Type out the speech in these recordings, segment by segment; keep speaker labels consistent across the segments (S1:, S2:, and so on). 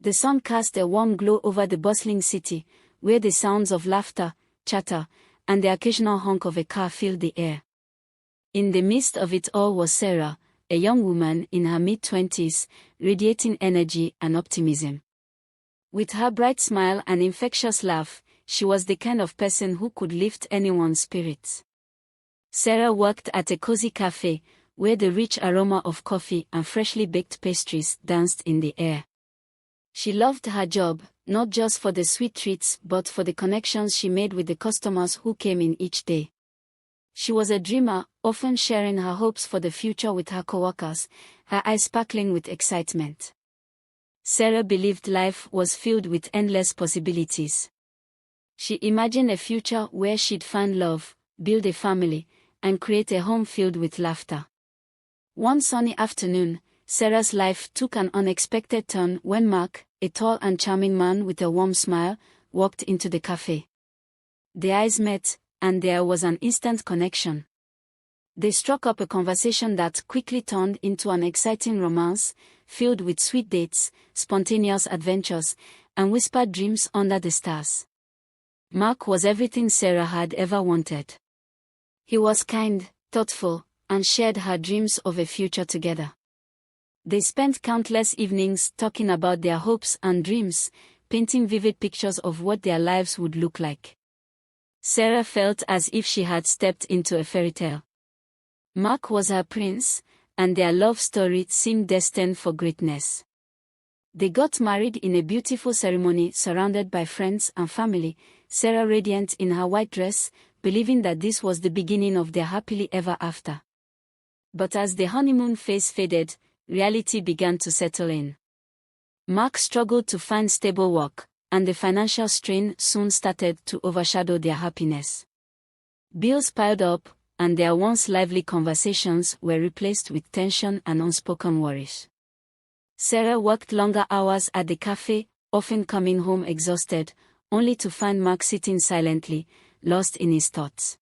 S1: The sun cast a warm glow over the bustling city, where the sounds of laughter, chatter, and the occasional honk of a car filled the air. In the midst of it all was Sarah, a young woman in her mid-20s, radiating energy and optimism. With her bright smile and infectious laugh, she was the kind of person who could lift anyone's spirits. Sarah worked at a cozy cafe, where the rich aroma of coffee and freshly baked pastries danced in the air. She loved her job, not just for the sweet treats but for the connections she made with the customers who came in each day. She was a dreamer, often sharing her hopes for the future with her coworkers, her eyes sparkling with excitement. Sarah believed life was filled with endless possibilities. She imagined a future where she'd find love, build a family, and create a home filled with laughter. One sunny afternoon, Sarah's life took an unexpected turn when Mark, a tall and charming man with a warm smile, walked into the cafe. Their eyes met, and there was an instant connection. They struck up a conversation that quickly turned into an exciting romance, filled with sweet dates, spontaneous adventures, and whispered dreams under the stars. Mark was everything Sarah had ever wanted. He was kind, thoughtful, and shared her dreams of a future together. They spent countless evenings talking about their hopes and dreams, painting vivid pictures of what their lives would look like. Sarah felt as if she had stepped into a fairy tale. Mark was her prince, and their love story seemed destined for greatness. They got married in a beautiful ceremony surrounded by friends and family, Sarah radiant in her white dress, believing that this was the beginning of their happily ever after. But as the honeymoon phase faded, reality began to settle in. Mark struggled to find stable work, and the financial strain soon started to overshadow their happiness. Bills piled up, and their once lively conversations were replaced with tension and unspoken worries. Sarah worked longer hours at the cafe, often coming home exhausted, only to find Mark sitting silently, lost in his thoughts.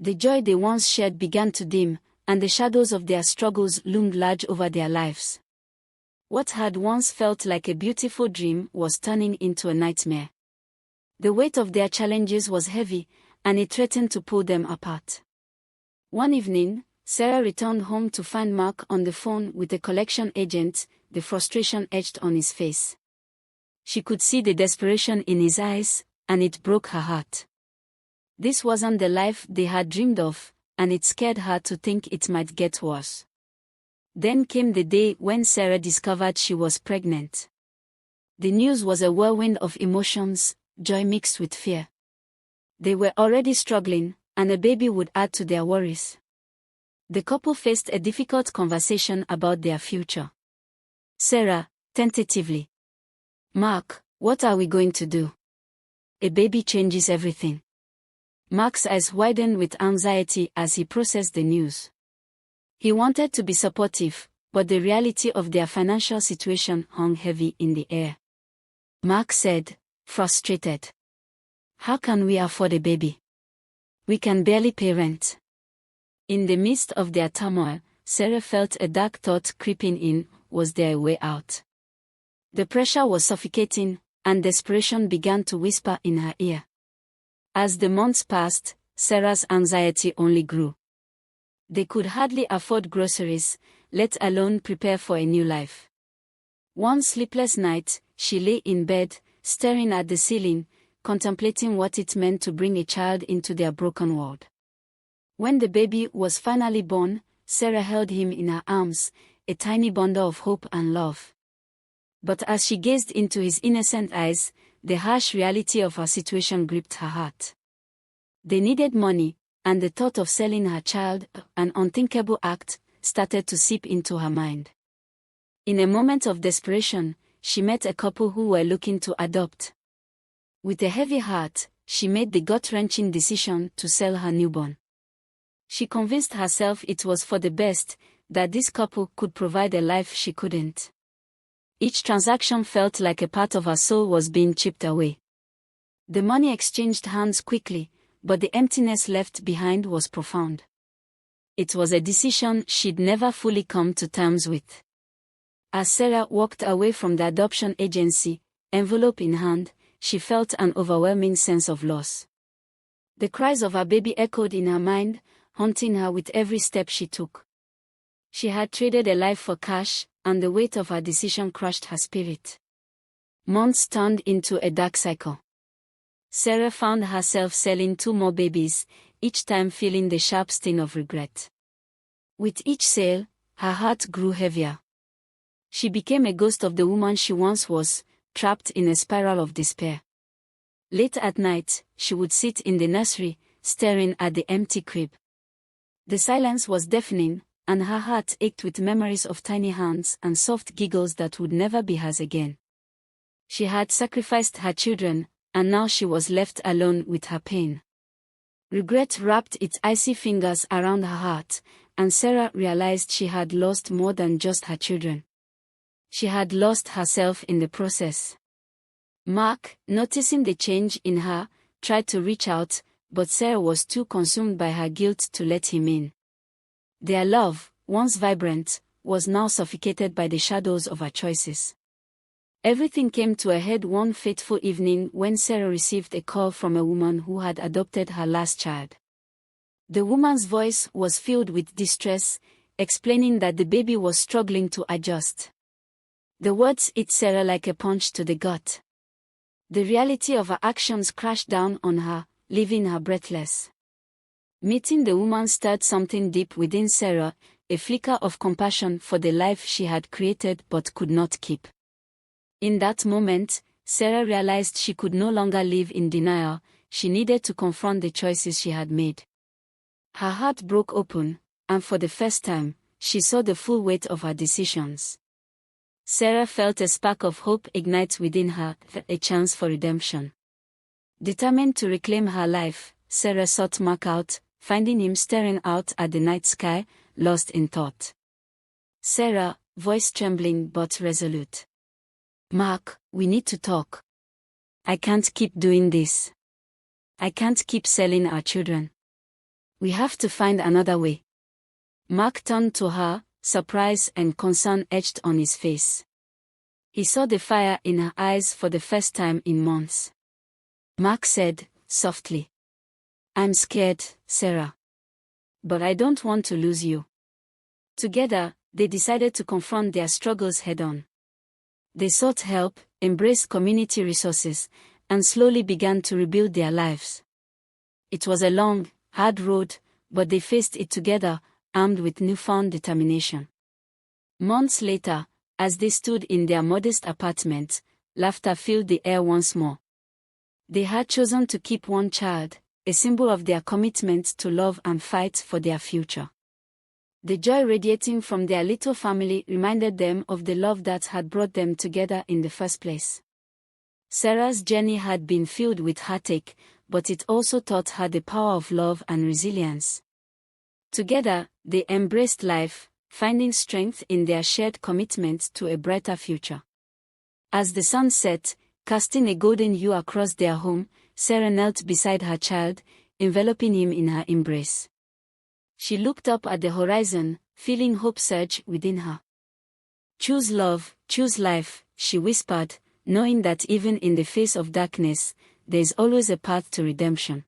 S1: The joy they once shared began to dim, and the shadows of their struggles loomed large over their lives. What had once felt like a beautiful dream was turning into a nightmare. The weight of their challenges was heavy, and it threatened to pull them apart. One evening, Sarah returned home to find Mark on the phone with a collection agent, the frustration etched on his face. She could see the desperation in his eyes, and it broke her heart. This wasn't the life they had dreamed of, and it scared her to think it might get worse. Then came the day when Sarah discovered she was pregnant. The news was a whirlwind of emotions, joy mixed with fear. They were already struggling, and a baby would add to their worries. The couple faced a difficult conversation about their future. Sarah, tentatively. Mark, what are we going to do? A baby changes everything. Mark's eyes widened with anxiety as he processed the news. He wanted to be supportive, but the reality of their financial situation hung heavy in the air. Mark said, frustrated. How can we afford a baby? We can barely pay rent. In the midst of their turmoil, Sarah felt a dark thought creeping in. Was there a way out? The pressure was suffocating, and desperation began to whisper in her ear. As the months passed, Sarah's anxiety only grew. They could hardly afford groceries, let alone prepare for a new life. One sleepless night, she lay in bed, staring at the ceiling, contemplating what it meant to bring a child into their broken world. When the baby was finally born, Sarah held him in her arms, a tiny bundle of hope and love. But as she gazed into his innocent eyes, the harsh reality of her situation gripped her heart. They needed money, and the thought of selling her child, an unthinkable act, started to seep into her mind. In a moment of desperation, she met a couple who were looking to adopt. With a heavy heart, she made the gut-wrenching decision to sell her newborn. She convinced herself it was for the best, that this couple could provide a life she couldn't. Each transaction felt like a part of her soul was being chipped away. The money exchanged hands quickly, but the emptiness left behind was profound. It was a decision she'd never fully come to terms with. As Sarah walked away from the adoption agency, envelope in hand, she felt an overwhelming sense of loss. The cries of her baby echoed in her mind, haunting her with every step she took. She had traded a life for cash, and the weight of her decision crushed her spirit. Months turned into a dark cycle. Sarah found herself selling 2 more babies, each time feeling the sharp sting of regret. With each sale, her heart grew heavier. She became a ghost of the woman she once was, trapped in a spiral of despair. Late at night, she would sit in the nursery, staring at the empty crib. The silence was deafening, and her heart ached with memories of tiny hands and soft giggles that would never be hers again. She had sacrificed her children, and now she was left alone with her pain. Regret wrapped its icy fingers around her heart, and Sarah realized she had lost more than just her children. She had lost herself in the process. Mark, noticing the change in her, tried to reach out, but Sarah was too consumed by her guilt to let him in. Their love, once vibrant, was now suffocated by the shadows of her choices. Everything came to a head one fateful evening when Sarah received a call from a woman who had adopted her last child. The woman's voice was filled with distress, explaining that the baby was struggling to adjust. The words hit Sarah like a punch to the gut. The reality of her actions crashed down on her, leaving her breathless. Meeting the woman stirred something deep within Sarah, a flicker of compassion for the life she had created but could not keep. In that moment, Sarah realized she could no longer live in denial. She needed to confront the choices she had made. Her heart broke open, and for the first time, she saw the full weight of her decisions. Sarah felt a spark of hope ignite within her, a chance for redemption. Determined to reclaim her life, Sarah sought Mark out, finding him staring out at the night sky, lost in thought. Sarah, voice trembling but resolute. "Mark, we need to talk. I can't keep doing this. I can't keep selling our children. We have to find another way." Mark turned to her, surprise and concern etched on his face. He saw the fire in her eyes for the first time in months. Mark said, softly, "I'm scared, Sarah. But I don't want to lose you." Together, they decided to confront their struggles head-on. They sought help, embraced community resources, and slowly began to rebuild their lives. It was a long, hard road, but they faced it together, armed with newfound determination. Months later, as they stood in their modest apartment, laughter filled the air once more. They had chosen to keep one child, a symbol of their commitment to love and fight for their future. The joy radiating from their little family reminded them of the love that had brought them together in the first place. Sarah's journey had been filled with heartache, but it also taught her the power of love and resilience. Together, they embraced life, finding strength in their shared commitment to a brighter future. As the sun set, casting a golden hue across their home, Sarah knelt beside her child, enveloping him in her embrace. She looked up at the horizon, feeling hope surge within her. "Choose love, choose life," she whispered, knowing that even in the face of darkness, there is always a path to redemption.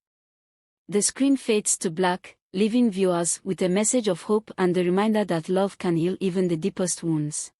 S1: The screen fades to black, leaving viewers with a message of hope and the reminder that love can heal even the deepest wounds.